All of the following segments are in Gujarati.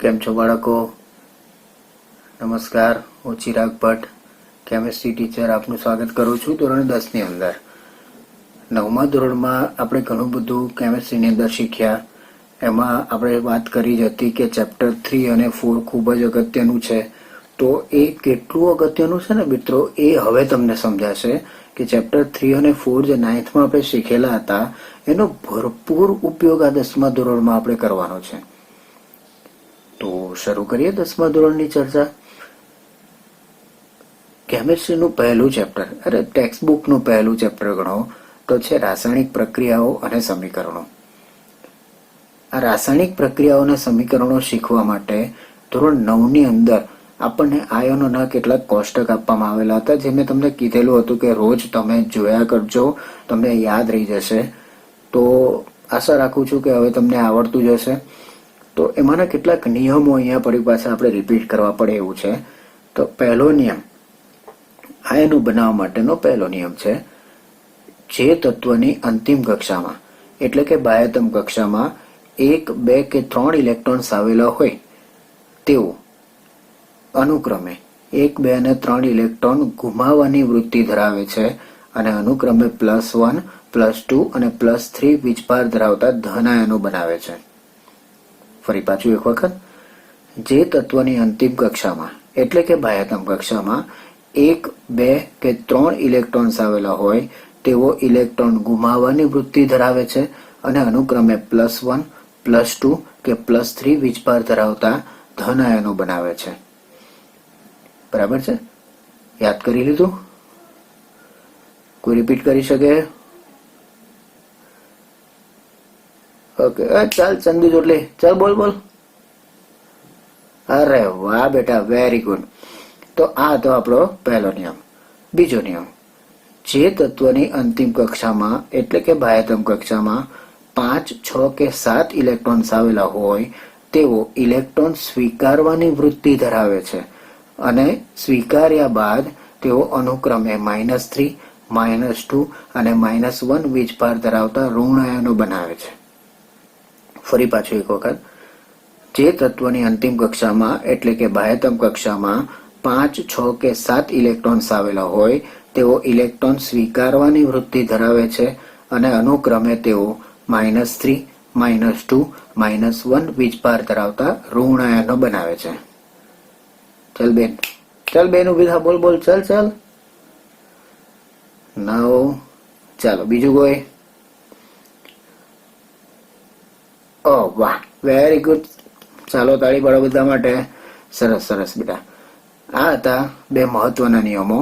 કેમ છો બાળકો? નમસ્કાર, હું ચિરાગ ભટ્ટ, કેમેસ્ટ્રી ટીચર આપનું સ્વાગત કરું છું ધોરણ 10 ની અંદર. 9મા ધોરણમાં આપણે ઘણું બધું કેમેસ્ટ્રીની અંદર શીખ્યા. એમાં આપણે વાત કરી જ હતી કે ચેપ્ટર 3 અને 4 ખૂબ જ અગત્યનું છે. તો એ કેટલું અગત્યનું છે ને મિત્રો, એ હવે તમને સમજાશે કે ચેપ્ટર 3 અને 4 જે 9thમાં આપણે શીખેલા હતા એનો ભરપૂર ઉપયોગ આ 10મા ધોરણમાં આપણે કરવાનો છે. તો શરૂ કરીએ 10મા ધોરણની ચર્ચા. કેમેસ્ટ્રીનું પહેલું ચેપ્ટર, ટેક્સ્ટબુકનું પહેલું ચેપ્ટર ગણો તો છે રાસાયણિક પ્રક્રિયાઓ અને સમીકરણો. આ રાસાયણિક પ્રક્રિયાઓ અને સમીકરણો શીખવા માટે ધોરણ 9ની અંદર આપણને આયનોના કેટલાક કોષ્ટક આપવામાં આવેલા હતા, જે મેં તમને કીધેલું હતું કે રોજ તમે જોયા કરજો, તમને યાદ રહી જશે. તો આશા રાખું છું કે હવે તમને આવડતું જ હશે. તો એમાંના કેટલાક નિયમો અહીંયા ફરી પાછા આપણે રિપીટ કરવા પડે એવું છે. તો પહેલો નિયમ, આયનો બનાવવા માટેનો પહેલો નિયમ છે, જે તત્વની અંતિમ કક્ષામાં એટલે કે બાહ્યતમ કક્ષામાં 1, 2 કે 3 ઇલેક્ટ્રોન્સ આવેલા હોય તેઓ અનુક્રમે 1, 2 અને 3 ઇલેક્ટ્રોન ગુમાવવાની વૃત્તિ ધરાવે છે અને અનુક્રમે +1, +2 અને +3 વીજભાર ધરાવતા ધન આયનો બનાવે છે. ફરી પાછું એક વખત, જે તત્વની અંતિમ કક્ષામાં એટલે કે બાહ્યતમ કક્ષામાં 1, 2 કે 3 ઇલેક્ટ્રોન્સ આવેલા હોય તેઓ ઇલેક્ટ્રોન ગુમાવવાની વૃત્તિ ધરાવે છે અને અનુક્રમે +1, +2 કે +3 વીજભાર ધરાવતા ધન આયનો બનાવે છે. બરાબર છે? યાદ કરી લીધું? કોઈ રિપીટ કરી શકે? ઓકે, ચાલ ચંદુ ચોટલી, ચાલ બોલ. અરે વાહ બેટા, વેરી ગુડ. તો આ હતો આપણો પહેલો નિયમ. બીજો નિયમ, જે તત્વની અંતિમ કક્ષામાં એટલે કે બાહ્યતમ કક્ષામાં 5, 6 કે 7 ઇલેક્ટ્રોન્સ આવેલા હોય તેઓ ઇલેક્ટ્રોન સ્વીકારવાની વૃત્તિ ધરાવે છે અને સ્વીકાર્યા બાદ તેઓ અનુક્રમે -3, -2 અને -1 વીજભાર ધરાવતા ઋણ આયનો બનાવે છે. ફરી પાછું એક વખત, જે તત્વની અંતિમ કક્ષામાં એટલે કે બાહ્યતમ કક્ષામાં 5, 6 કે 7 ઇલેક્ટ્રોન્સ આવેલા હોય તેઓ ઇલેક્ટ્રોન સ્વીકારવાની વૃત્તિ ધરાવે છે અને અનુક્રમે તેઓ -3, -2, -1 વીજભાર ધરાવતા ઋણ આયનો બનાવે છે. ચાલ બેન ઉભી થા, બોલ, ચાલ. નવ. ચાલો બીજું કોઈ? ઓહ વાહ, વેરી ગુડ. ચાલો તાળી પાડો બધા માટે. સરસ બેટા. આ હતા 2 મહત્વના નિયમો.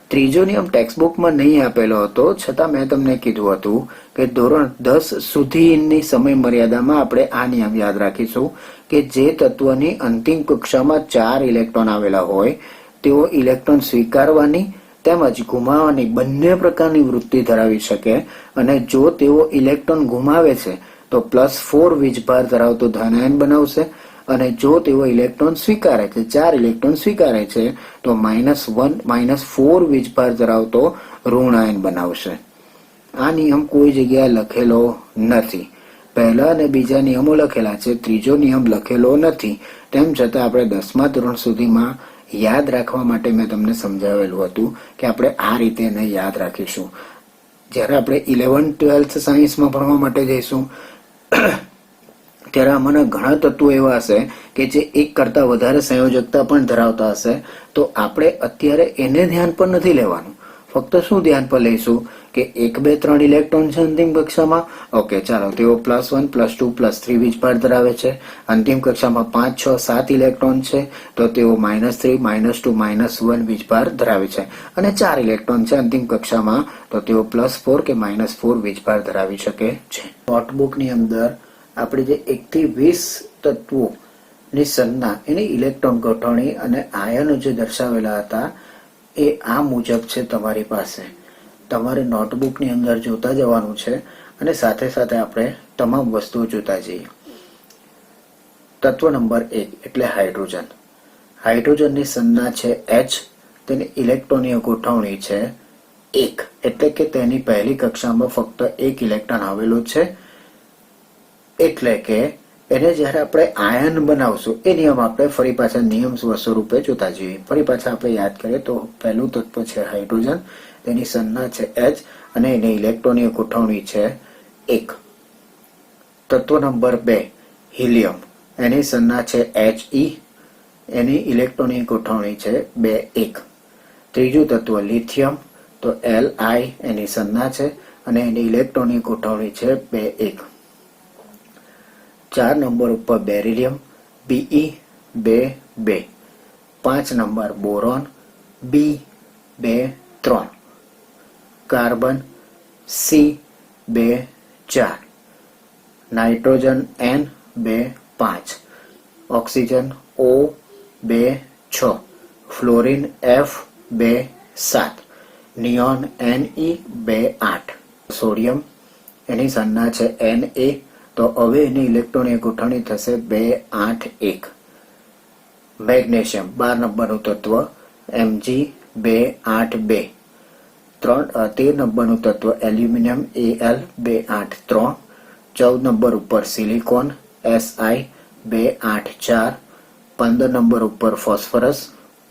ત્રીજો નિયમ ટેક્સ્ટબુકમાં નહીં આપેલો હતો, છતાં મેં તમને કીધું હતું કે ધોરણ 10 સુધીની સમય મર્યાદામાં આપણે આ નિયમ યાદ રાખીશું કે જે તત્વની અંતિમ કક્ષામાં 4 ઇલેક્ટ્રોન આવેલા હોય તેઓ ઇલેક્ટ્રોન સ્વીકારવાની તેમજ ગુમાવવાની બંને પ્રકારની વૃત્તિ ધરાવી શકે અને જો તેઓ ઇલેક્ટ્રોન ગુમાવે છે તો +4 વીજભાર ધરાવતો ધન આયન બનાવશે અને જો તેઓ ઇલેક્ટ્રોન સ્વીકારે છે, 4 ઇલેક્ટ્રોન સ્વીકારે છે તો -1, -4 વીજભાર ધરાવતો ઋણ આયન બનાવશે. આ નિયમ કોઈ જગ્યાએ લખેલો નથી. પહેલા અને બીજા નિયમો લખેલા છે, ત્રીજો નિયમ લખેલો નથી. તેમ છતાં આપણે 10મા ધોરણ સુધીમાં યાદ રાખવા માટે મેં તમને સમજાવેલું હતું કે આપણે આ રીતે એને યાદ રાખીશું. જ્યારે આપણે 11th, 12th સાયન્સમાં ભણવા માટે જઈશું ત્યારે આમાંના ઘણા તત્વો એવા હશે કે જે એક કરતા વધારે સંયોજકતા પણ ધરાવતા હશે. તો આપણે અત્યારે એને ધ્યાન પર નથી લેવાનું. ફક્ત શું ધ્યાન પર લઈશું કે 1, 2, 3 ઇલેક્ટ્રોન છે અંતિમ કક્ષામાં. ઓકે, ચાલો તેઓ +1, +2, +3 વીજભાર ધરાવે છે. અંતિમ કક્ષામાં 5, 6, 7 ઇલેક્ટ્રોન છે તો તેઓ -3, -2, -1 વીજભાર ધરાવે છે અને 4 ઇલેક્ટ્રોન છે અંતિમ કક્ષામાં તો તેઓ +4 કે -4 વીજભાર ધરાવી શકે છે. નોટબુકની અંદર આપણે જે 1 થી 20 તત્વોની સંજ્ઞા, એની ઇલેક્ટ્રોન ગોઠવણી અને આયનો જે દર્શાવેલા હતા એ આ મુજબ છે તમારી પાસે. તમારે નોટબુકની અંદર જોતા જવાનું છે અને સાથે સાથે આપણે તમામ વસ્તુઓ જોતા જઈએ. તત્વ નંબર 1 એટલે હાઇડ્રોજન. હાઇડ્રોજનની સંજ્ઞા છે H, તેની ઇલેક્ટ્રોનીય ગોઠવણી છે 1 એટલે કે તેની પહેલી કક્ષામાં ફક્ત 1 ઇલેક્ટ્રોન આવેલો છે એટલે કે એને જ્યારે આપણે આયન બનાવશું એ નિયમ આપણે ફરી પાછા નિયમ સ્વરૂપે જોતા જઈએ. ફરી પાછા આપણે યાદ કરીએ તો પહેલું તત્વ છે હાઇડ્રોજન, તેની સંજ્ઞા છે H અને એની ઇલેક્ટ્રોનની ગોઠવણી છે 1. તત્વ નંબર 2 હિલિયમ, એની સંજ્ઞા છે He, એની ઇલેક્ટ્રોનની ગોઠવણી છે 2 1. ત્રીજું તત્વ લિથિયમ, તો Li એની સંજ્ઞા છે અને એની ઇલેક્ટ્રોનની ગોઠવણી છે 2 1. 4 નંબર ઉપર બેરિલિયમ, Be 2 2. 5 નંબર boron, B 2 3. Carbon C 2 4. Nitrogen N 2 5. Oxygen O 2 6. Fluorine F 2 7. Neon Ne 2 8. Sodium એની સંજ્ઞા છે Na, તો હવે એની ઇલેક્ટ્રોનની ગોઠવણી થશે 2 8 1. મેગ્નેશિયમ 12 નંબરનું તત્વ Mg 2 8 2. 13 નંબરનું તત્વ એલ્યુમિનિયમ Al 2 8 3. 14 નંબર ઉપર સિલિકોન Si 2 8 4. 15 નંબર ઉપર ફોસ્ફરસ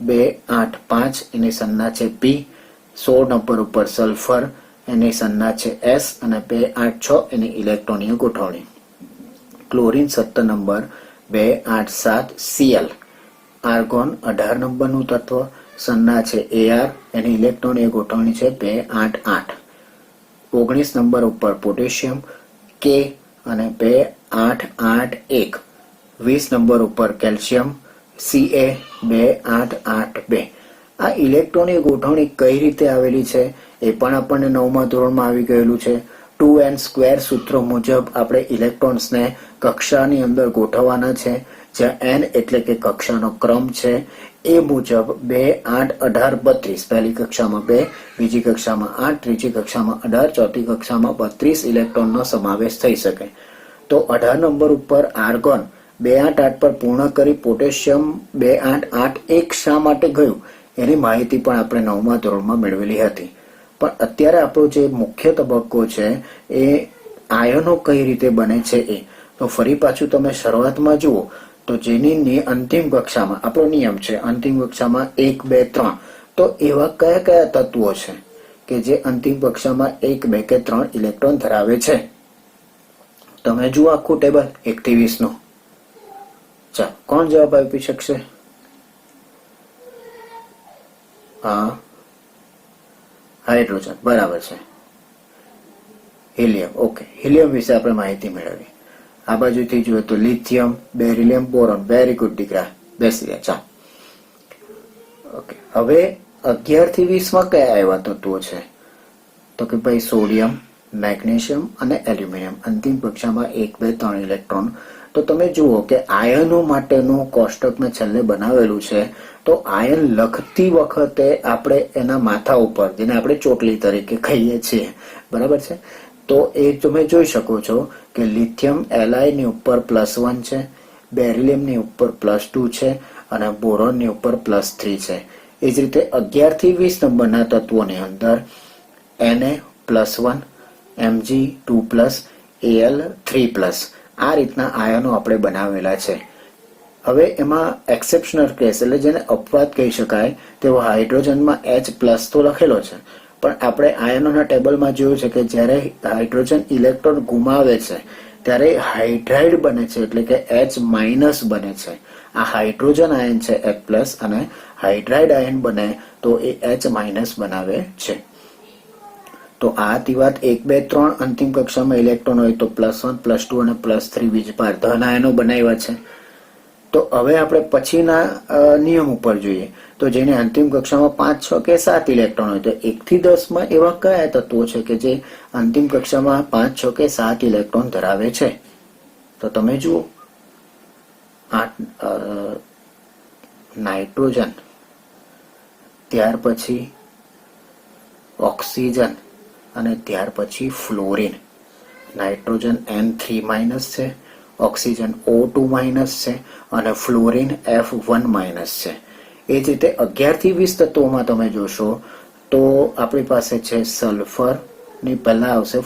2 8 5, એની સંજ્ઞા છે P. 16 નંબર ઉપર સલ્ફર, એની સંજ્ઞા છે S અને 2 8 6, એની ઇલેક્ટ્રોનની ગોઠવણી. Chlorine 17 number 2 8 7 Cl. આર્ગોન 18 નંબરનું તત્વ, સંજ્ઞા છે Ar, એની ઇલેક્ટ્રોનની ગોઠવણી છે 2 8 8. 19 નંબર ઉપર પોટેશિયમ K અને 2 8 8 1. 20 નંબર ઉપર કેલ્શિયમ Ca 2 8 8 2. આ ઇલેક્ટ્રોનની ગોઠવણી કઈ રીતે આવેલી છે એ પણ આપણને 9મા ધોરણમાં આવી ગયેલું છે. 2n² સૂત્ર મુજબ આપણે ઇલેક્ટ્રોન્સને કક્ષાની અંદર ગોઠવવાના છે, જ્યાં n એટલે કે કક્ષાનો ક્રમ છે. એ મુજબ 2 8 18 32, પહેલી કક્ષામાં 2, બીજી કક્ષામાં 8, ત્રીજી કક્ષામાં 18, ચોથી કક્ષામાં 32 ઇલેક્ટ્રોનનો સમાવેશ થઈ શકે. તો 18 નંબર ઉપર આર્ગોન 2 8 8 પર પૂર્ણ કરી પોટેશિયમ 2 8 8 1 શા માટે ગયું એની માહિતી પણ આપણે 9મા ધોરણમાં મેળવેલી હતી. પણ અત્યારે આપણો જે મુખ્ય તબક્કો છે એ આયનો કઈ રીતે બને છે એ. તો ફરી પાછું તમે શરૂઆતમાં જુઓ તો જેની અંતિમ કક્ષામાં આપણો નિયમ છે, અંતિમ કક્ષામાં 1 2 3, તો એવા કયા કયા તત્વો છે કે જે અંતિમ કક્ષામાં 1 2 કે 3 ઇલેક્ટ્રોન ધરાવે છે. તમે જુઓ આખું ટેબલ 1 થી 20 નું. ચાલો, કોણ જવાબ આપી શકશે? હા, હાઇડ્રોજન, બરાબર છે. હિલિયમ, ઓકે, હિલિયમ વિશે આપણે માહિતી મેળવી. આ બાજુથી જોઈએ તો lithium, beryllium, boron. Very good દીકરા, બેસી ગયા. ચાલો, ઓકે. હવે 11 થી 20 માં કયા એવા તત્વો છે? તો કે ભાઈ સોડિયમ, મેગ્નેશિયમ અને એલ્યુમિનિયમ. અંતિમ કક્ષામાં 1 2 3 ઇલેક્ટ્રોન. તો તમે જુઓ કે આયનો માટેનું કોષ્ટક મેં છેલ્લે બનાવેલું છે. તો આયન લખતી વખતે આપણે એના માથા ઉપર, જેને આપણે ચોટલી તરીકે કહીએ છીએ, બરાબર છે, તો એ તમે જોઈ શકો છો કે લિથિયમ Li ની ઉપર +1 છે, બેરિલિયમ ની ઉપર +2 છે અને બોરોન ની ઉપર +3 છે. એ જ રીતે 11 થી 20 નંબરના તત્વોની અંદર Na +1, Mg 2+, Al 3+, આ રીતના આયનો આપણે બનાવેલા છે. હવે એમાં એક્સેપ્શનલ કેસ, એટલે જેને અપવાદ કહી શકાય, તેવો હાઇડ્રોજનમાં H+ તો લખેલો છે, પણ આપણે આયનોના ટેબલમાં જોયું છે કે જ્યારે હાઇડ્રોજન ઇલેક્ટ્રોન ગુમાવે છે ત્યારે હાઇડ્રાઇડ બને છે, એટલે કે H- બને છે. આ હાઇડ્રોજન આયન છે H+, અને હાઇડ્રાઇડ આયન બને તો એ H- બનાવે છે. તો આ હતી વાત 1 2 3 અંતિમ કક્ષામાં ઇલેક્ટ્રોન હોય તો +1 +2 અને +3 વીજભાર ધન આયનો બનાવ્યા છે. તો હવે આપણે પછીના નિયમ ઉપર જોઈએ તો જેને અંતિમ કક્ષામાં 5 6 કે 7 ઇલેક્ટ્રોન હોય તો 1 થી 10 માં એવા કયા તત્વો છે કે જે અંતિમ કક્ષામાં 5 6 કે 7 ઇલેક્ટ્રોન ધરાવે છે? તો તમે જુઓ, નાઇટ્રોજન, ત્યાર પછી ઓક્સિજન અને ત્યાર પછી ફ્લોરિન. નાઇટ્રોજન N3- છે, ઓક્સિજન O2- છે અને ફ્લોરિન F1- છે. એ જ રીતે 11 થી 20 તત્વોમાં તમે જોશો તો આપણી પાસે છે સલ્ફર ની પહેલા આવશે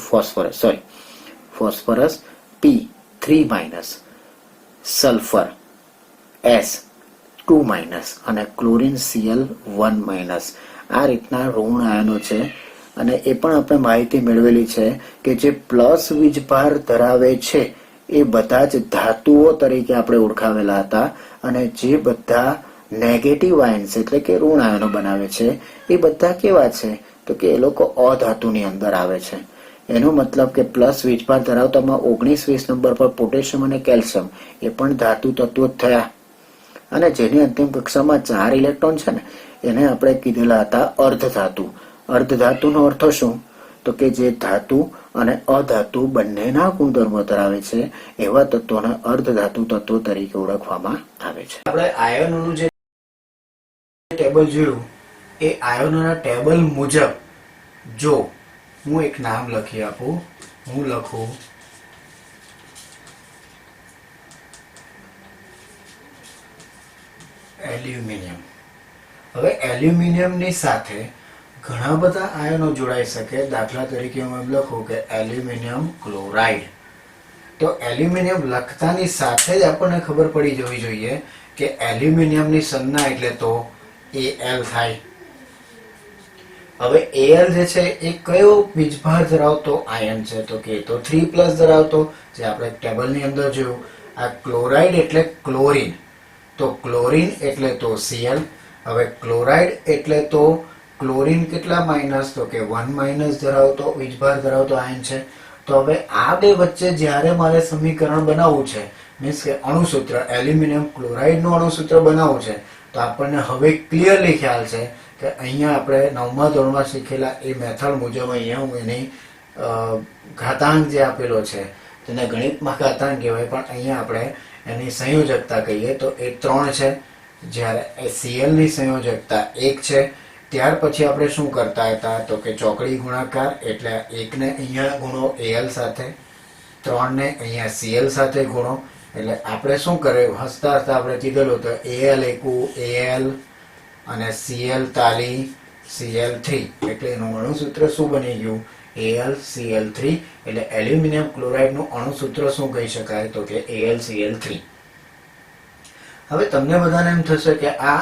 ફોસ્ફરસ P3-, સલ્ફર S2- અને ક્લોરીન Cl1-. આ રીતના ઋણ આયનો છે અને એ પણ આપણે માહિતી મેળવેલી છે કે જે પ્લસ વીજભાર ધરાવે છે એ બધા જ ધાતુઓ તરીકે આપણે ઓળખાવેલા હતા અને જે બધા નેગેટિવ આયન્સ એટલે કે ઋણ આયનો બનાવે છે એ બધા કેવા છે તો કે એ લોકો અધાતુની અંદર આવે છે. એનો મતલબ કે પ્લસ વીજભાર ધરાવતામાં 19-20 નંબર પર પોટેશિયમ અને કેલ્શિયમ એ પણ ધાતુ તત્વો જ થયા અને જેની અંતિમ કક્ષામાં 4 ઇલેક્ટ્રોન છે ને એને આપણે કીધેલા હતા અર્ધધાતુ. અર્ધધાતુનો અર્થ શું તો કે જે ધાતુ અને અધાતુ બંનેના ગુણધર્મો ધરાવે છે એવા તત્વોને અર્ધધાતુ તત્વો તરીકે ઓળખવામાં આવે છે. આપણે આયનોનું જે ટેબલ જોયું એ આયનોના ટેબલ મુજબ જો હું એક નામ લખી આપું, હું લખું એલ્યુમિનિયમ. હવે એલ્યુમિનિયમની સાથે ઘણા બધા આયનો જોડાઈ શકે. દાખલા તરીકે હું એમ લખું કે એલ્યુમિનિયમ ક્લોરાઇડ. તો એલ્યુમિનિયમ લખતાની સાથે જ આપણને ખબર પડી જવી જોઈએ કે એલ્યુમિનિયમની સંજ્ઞા એટલે તો Al થાય. હવે Al જે છે એ કયો વીજભાર ધરાવતો આયન છે તો કે તો 3+ ધરાવતો, જે આપણે ટેબલની અંદર જોયું. આ ક્લોરાઇડ એટલે ક્લોરીન, તો ક્લોરીન એટલે તો Cl. હવે ક્લોરાઇડ એટલે તો ક્લોરીન કેટલા માઇનસ તો કે 1- ધરાવતો વીજભાર ધરાવતો આયન છે. તો હવે આ બે વચ્ચે જ્યારે મારે સમીકરણ બનાવવું છે, મીન્સ કે અણુસૂત્ર એલ્યુમિનિયમ ક્લોરાઇડનું અણુસૂત્ર બનાવવું છે, તો આપણને હવે ક્લિયરલી ખ્યાલ છે કે અહીંયા આપણે 9મા ધોરણમાં શીખેલા એ મેથડ મુજબ અહીંયા હું એની ઘાતાંક જે આપેલો છે તેને ગણિતમાં ઘાતાંક કહેવાય, પણ અહીંયા આપણે એની સંયોજકતા કહીએ તો એ 3 છે, જ્યારે Cl ની સંયોજકતા 1 છે. ત્યાર પછી આપણે શું કરતા હતા તો કે ચોકડી ગુણાકાર, એટલે 1 ને અહીંયા ગુણો Al સાથે, 3 ને અહીંયા Cl સાથે ગુણો, એટલે આપણે શું કર્યું હસતા હસતા આપણે કીધેલું તો Al એકુ Al અને Cl તાલી Cl3, એટલે એનું અણુસૂત્ર શું બની ગયું AlCl3. એટલે એલ્યુમિનિયમ ક્લોરાઇડનું અણુસૂત્ર શું કહી શકાય તો કે AlCl3. હવે તમને બધાને એમ થશે કે આ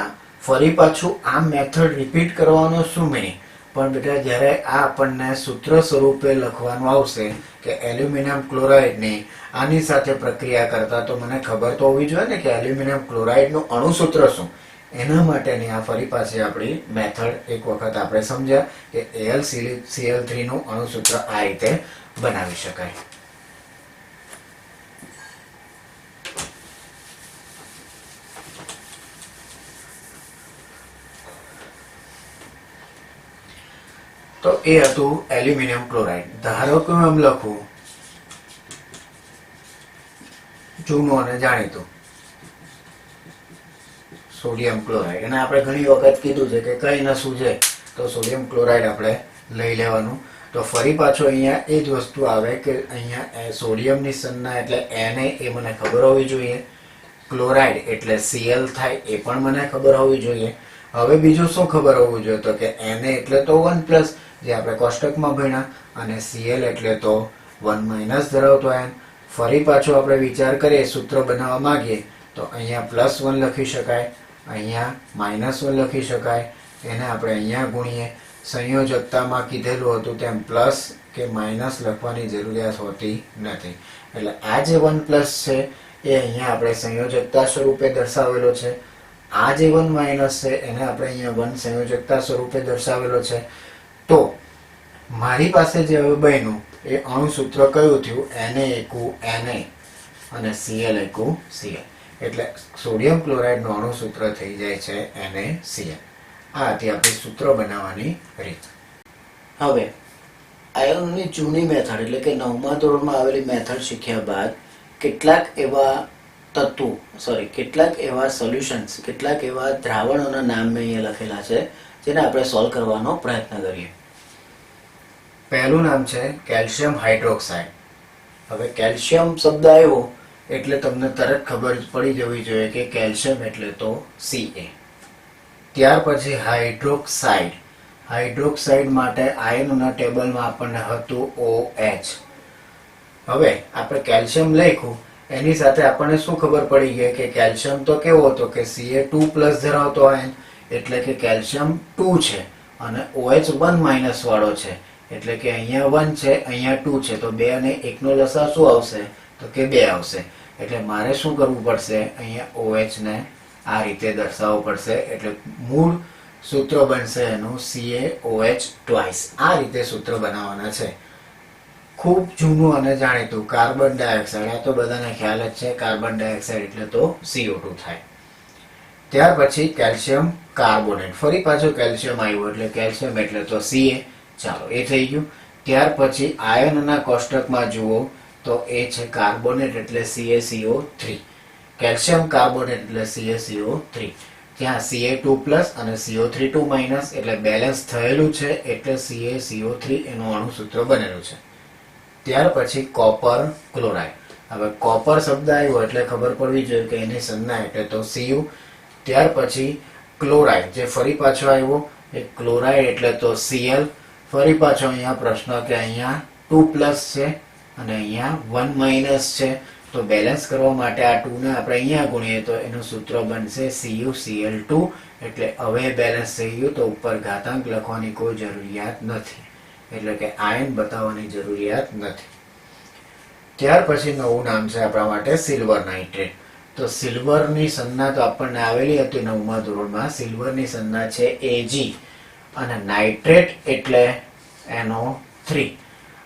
ફરી પાછું આ મેથડ રિપીટ કરવાનો શું મિનિંગ, પણ બેટા જ્યારે આ આપણને સૂત્ર સ્વરૂપે લખવાનું આવશે કે એલ્યુમિનિયમ ક્લોરાઇડની આની સાથે પ્રક્રિયા કરતા, તો મને ખબર તો હોવી જોઈએ ને કે એલ્યુમિનિયમ ક્લોરાઇડનું અણુસૂત્ર શું. એના માટેની આ ફરી પાછી આપણી મેથડ એક વખત આપણે સમજ્યા કે AlCl3 નું અણુસૂત્ર આ રીતે બનાવી શકાય. તો એ હતું એલ્યુમિનિયમ ક્લોરાઇડ. ધારો કે હું એમ લખું જૂનું અને જાણીતું સોડિયમ ક્લોરાઇડ, અને આપણે ઘણી વખત કીધું છે કે કઈ નસું છે તો સોડિયમ ક્લોરાઇડ આપણે લઈ લેવાનું. તો ફરી પાછો અહીંયા એ જ વસ્તુ આવે કે અહીંયા સોડિયમની સંજ્ઞા એટલે Na એ મને ખબર હોવી જોઈએ, ક્લોરાઇડ એટલે Cl થાય એ પણ મને ખબર હોવી જોઈએ. હવે બીજું શું ખબર હોવું જોઈએ તો કે Na એટલે તો 1+, જે આપણે કોષ્ટકમાં ભણ્યા, અને Cl એટલે તો 1- ધરાવતો આયન. ફરી પાછો આપણે વિચાર કરીએ, સૂત્ર બનાવવા માંગીએ તો અહીંયા +1 લખી શકાય, અહીંયા -1 લખી શકાય, એને આપણે અહીંયા ગુણીએ. સંયોજકતામાં કીધેલું હતું તેમ પ્લસ કે માઇનસ લખવાની જરૂરિયાત હોતી નથી. એટલે આ જે 1+ છે એ અહીંયા આપણે સંયોજકતા સ્વરૂપે દર્શાવેલો છે. આ જે 1- છે એને આપણે અહીંયા 1 સંયોજકતા સ્વરૂપે દર્શાવેલો છે. તો મારી પાસે જે હવે બન્યું એ અણુસૂત્ર કયું થયું Na એકુ Na અને Cl એકુ Cl. એટલે સોડિયમ ક્લોરાઇડનું અણુસૂત્ર થઈ જાય છે NaCl. આ હતી આપણી સૂત્ર બનાવવાની રીત. હવે આયનોની જૂની મેથડ એટલે કે 9મા ધોરણમાં આવેલી મેથડ શીખ્યા બાદ કેટલાક એવા સોલ્યુશન્સ, કેટલાક એવા દ્રાવણોના નામ મેં અહીંયા લખેલા છે જેને આપણે સોલ્વ કરવાનો પ્રયત્ન કરીએ. પહેલું નામ છે કેલ્શિયમ હાઇડ્રોક્સાઇડ. હવે કેલ્શિયમ શબ્દ આવ્યો એટલે તમને તરત ખબર પડી જવી જોઈએ કે કેલ્શિયમ એટલે તો Ca. ત્યાર પછી હાઇડ્રોક્સાઇડ. હાઇડ્રોક્સાઇડ માટે આયનોના ટેબલમાં આપણને હતું OH. હવે આપણે કેલ્શિયમ લખ્યું એની સાથે આપણને શું ખબર પડી ગઈ કે કેલ્શિયમ તો કેવો હતો કે Ca2+ ધરાવતો આયન, એટલે કે કેલ્શિયમ 2 છે અને OH1- વાળો છે, એટલે કે અહીંયા 1 છે, અહીંયા 2 છે, તો 2 અને 1 નો લસા શું આવશે તો કે 2 આવશે. એટલે મારે શું કરવું પડશે, અહીંયા OH ને આ રીતે દર્શાવવું પડશે, એટલે મૂળ સૂત્ર બનશે એનું CaOH ટ્વાઇસ. આ રીતે સૂત્ર બનાવવાના છે. ખૂબ જૂનું અને જાણીતું કાર્બન ડાયોક્સાઇડ, આ તો બધાને ખ્યાલ જ છે, કાર્બન ડાયોક્સાઇડ એટલે તો CO2 થાય. ત્યાર પછી કેલ્શિયમ કાર્બોનેટ, ફરી પાછું કેલ્શિયમ આવ્યું એટલે કેલ્શિયમ એટલે તો Ca. ચાલો એ થઈ ગયું. ત્યાર પછી આયનના કોષ્ટકમાં જુઓ તો એ છે કાર્બોનેટ એટલે CaCO3, કેલ્શિયમ કાર્બોનેટ એટલે CaCO3. ત્યાં Ca2+ અને CO3 એટલે બેલેન્સ થયેલું છે, એટલે CaCO3 એનું અણુસૂત્ર બનેલું છે. ત્યાર પછી કોપર ક્લોરાઇડ. હવે કોપર શબ્દ આવ્યો એટલે ખબર પડવી જોઈએ કે એની સંજ્ઞા એટલે તો Cu. ત્યાર પછી ક્લોરાઇડ જે ફરી પાછો આવ્યો એ ક્લોરાઇડ એટલે તો Cl. ફરી પાછો અહીંયા પ્રશ્ન કે અહીંયા 2+ છે અને અહીંયા 1- છે, તો બેલેન્સ કરવા માટે આ 2 ને આપણે અહીંયા ગુણીએ તો એનું સૂત્ર બનશે CuCl2. એટલે હવે બેલેન્સ થઈ ગયું, તો ઉપર ઘાતાંક લખવાની કોઈ જરૂરિયાત નથી, એટલે કે આયન બતાવવાની જરૂરિયાત નથી. ત્યાર પછી નવું નામ છે આપણા માટે સિલ્વર નાઇટ્રેટ. તો સિલ્વરની સંજ્ઞા તો આપણને આવેલી હતી 9મા ધોરણમાં. સિલ્વરની સંજ્ઞા છે Ag અને નાઇટ્રેટ એટલે NO3.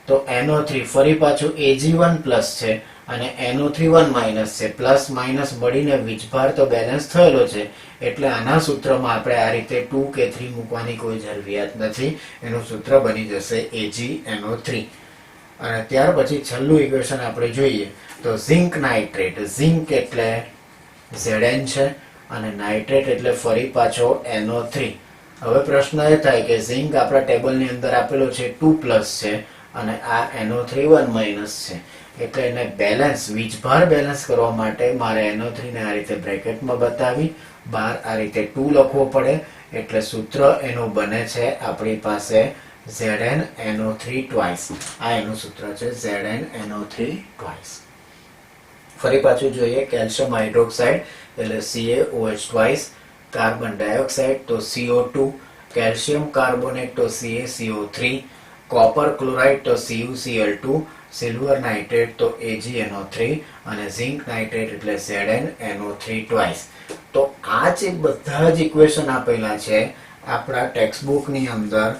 તો NO3 ફરી પાછું Ag1+ છે અને NO3 1- છે, પ્લસ માઇનસ મળીને વીજભાર તો બેલેન્સ થયેલો છે, એટલે આના સૂત્રમાં આપણે આ રીતે 2 કે 3 મૂકવાની કોઈ જરૂરિયાત નથી. એનું સૂત્ર બની જશે AgNO3. અને ત્યાર પછી છેલ્લું ઇક્વેશન આપણે જોઈએ તો ઝિંક નાઇટ્રેટ. ઝિંક એટલે Zn છે અને નાઇટ્રેટ એટલે ફરી પાછો NO3. હવે પ્રશ્ન એ થાય કે ઝિંક આપણા ટેબલની અંદર આપેલો છે 2+ છે અને આ NO3 1- છે, એટલે એને બેલેન્સ વીજભાર બેલેન્સ કરવા માટે મારે NO3 ને આ રીતે બ્રેકેટમાં બતાવી બહાર આ રીતે 2 લખવો પડે, એટલે સૂત્ર એનું બને છે આપણી પાસે ZnNO3 ટ્વાઇસ. આ એનું સૂત્ર છે ZnNO3 ટ્વાઇસ. ફરી પાછું જોઈએ કેલ્શિયમ હાઇડ્રોક્સાઇડ એટલે CaOH ટ્વાઇસ, કાર્બન ડાયોક્સાઇડ તો CO2, કેલ્શિયમ કાર્બોનેટ તો CaCO3, કોપર ક્લોરાઇડ તો CuCl2, સિલ્વર નાઇટ્રેટ તો AgNO3 અને ઝિંક નાઇટ્રેટ એટલે ZnNO3 ટ્વાઇસ. તો આ જે બધા જ ઇક્વેશન આપેલા છે આપણા ટેક્સ્ટબુકની અંદર,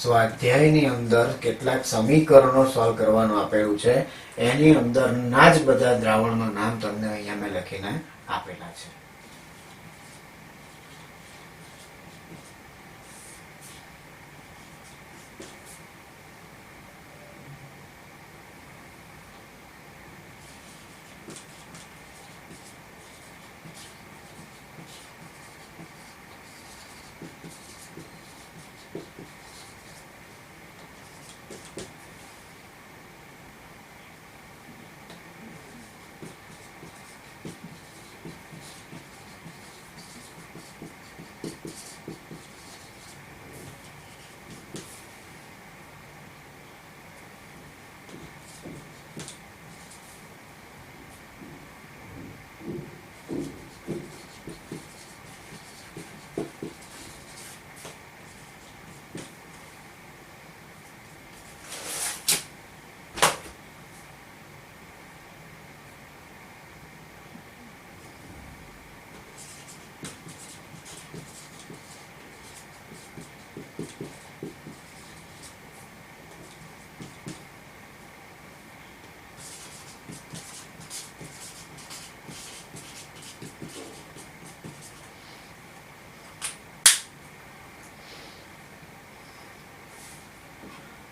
સ્વાધ્યાયની અંદર કેટલાક સમીકરણો સોલ્વ કરવાનું આપેલું છે, એની અંદરના જ બધા દ્રાવણનું નામ તમને અહીંયા મેં લખીને આપેલા છે.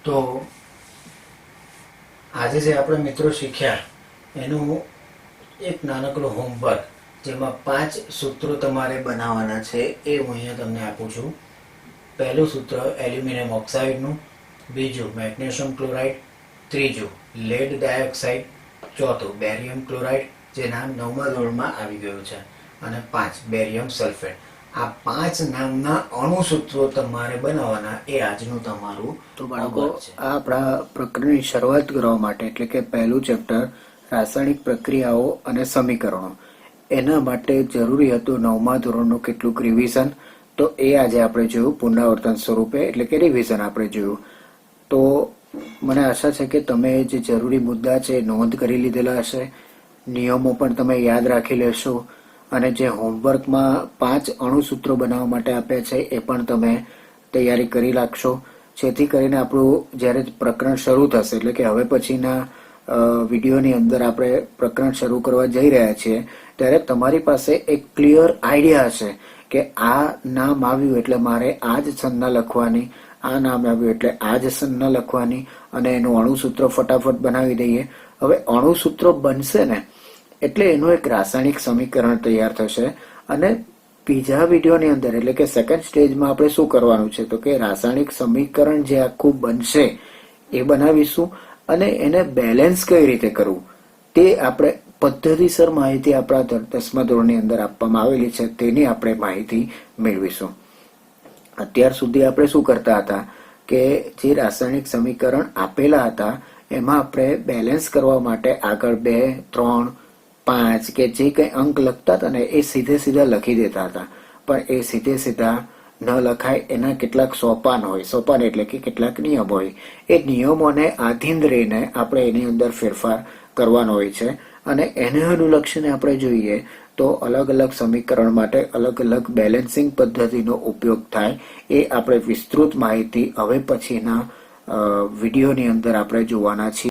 તો આજે જે આપણે મિત્રો શીખ્યા એનું એક નાનકડું હોમવર્ક, જેમાં 5 સૂત્રો તમારે બનાવવાના છે, એ હું અહીંયા તમને આપું છું. પહેલું સૂત્ર એલ્યુમિનિયમ ઓક્સાઇડનું, બીજું મેગ્નેશિયમ ક્લોરાઇડ, ત્રીજું લેડ ડાયોક્સાઇડ, ચોથું બેરિયમ ક્લોરાઇડ જે નામ 9મા ધોરણમાં આવી ગયું છે, અને 5 બેરિયમ સલ્ફેટ. આ 5 નામના અણુસૂત્રો તમારે બનાવવાના, એ આજનું તમારું તો બાળકો આ આપણા પ્રકરણની શરૂઆત કરવા માટે, એટલે કે પહેલું ચેપ્ટર રાસાયણિક પ્રક્રિયાઓ અને સમીકરણો. એના માટે જરૂરી હતું 9મા ધોરણનું કેટલુંક રિવિઝન. તો એ આજે આપણે જોયું પુનરાવર્તન સ્વરૂપે, એટલે કે રિવિઝન આપણે જોયું. તો મને આશા છે કે તમે જે જરૂરી મુદ્દા છે નોંધ કરી લીધેલા હશે, નિયમો પણ તમે યાદ રાખી લેશો, અને જે હોમવર્કમાં 5 અણુસૂત્રો બનાવવા માટે આપ્યા છે એ પણ તમે તૈયારી કરી રાખશો, જેથી કરીને આપણું જ્યારે પ્રકરણ શરૂ થશે, એટલે કે હવે પછીના વિડીયોની અંદર આપણે પ્રકરણ શરૂ કરવા જઈ રહ્યા છીએ, ત્યારે તમારી પાસે એક ક્લિયર આઈડિયા હશે કે આ નામ આવ્યું એટલે મારે આ જ સંજ્ઞા લખવાની, આ નામ આવ્યું એટલે આ જ સંજ્ઞા લખવાની, અને એનું અણુસૂત્ર ફટાફટ બનાવી દઈએ. હવે અણુસૂત્રો બનશે ને એટલે એનું એક રાસાયણિક સમીકરણ તૈયાર થશે, અને બીજા વિડીયોની અંદર એટલે કે સેકન્ડ સ્ટેજમાં આપણે શું કરવાનું છે તો કે રાસાયણિક સમીકરણ જે આખું બનશે એ બનાવીશું, અને એને બેલેન્સ કઈ રીતે કરવું તે આપણે પદ્ધતિસર માહિતી આપણા 10મા ધોરણની અંદર આપવામાં આવેલી છે, તેની આપણે માહિતી મેળવીશું. અત્યાર સુધી આપણે શું કરતા હતા કે જે રાસાયણિક સમીકરણ આપેલા હતા એમાં આપણે બેલેન્સ કરવા માટે આગળ 2, 3, 5 કે જે કઈ અંક લખતા હતા ને એ સીધે સીધા લખી દેતા હતા. પણ એ સીધે સીધા ન લખાય, એના કેટલાક સોપાન હોય, સોપાન એટલે કે કેટલાક નિયમ હોય. એ નિયમોને આધીન રહીને આપણે એની અંદર ફેરફાર કરવાનો હોય છે, અને એને અનુલક્ષીને આપણે જોઈએ તો અલગ અલગ સમીકરણ માટે અલગ અલગ બેલેન્સિંગ પદ્ધતિનો ઉપયોગ થાય. એ આપણે વિસ્તૃત માહિતી હવે પછીના વિડીયોની અંદર આપણે જોવાના છીએ.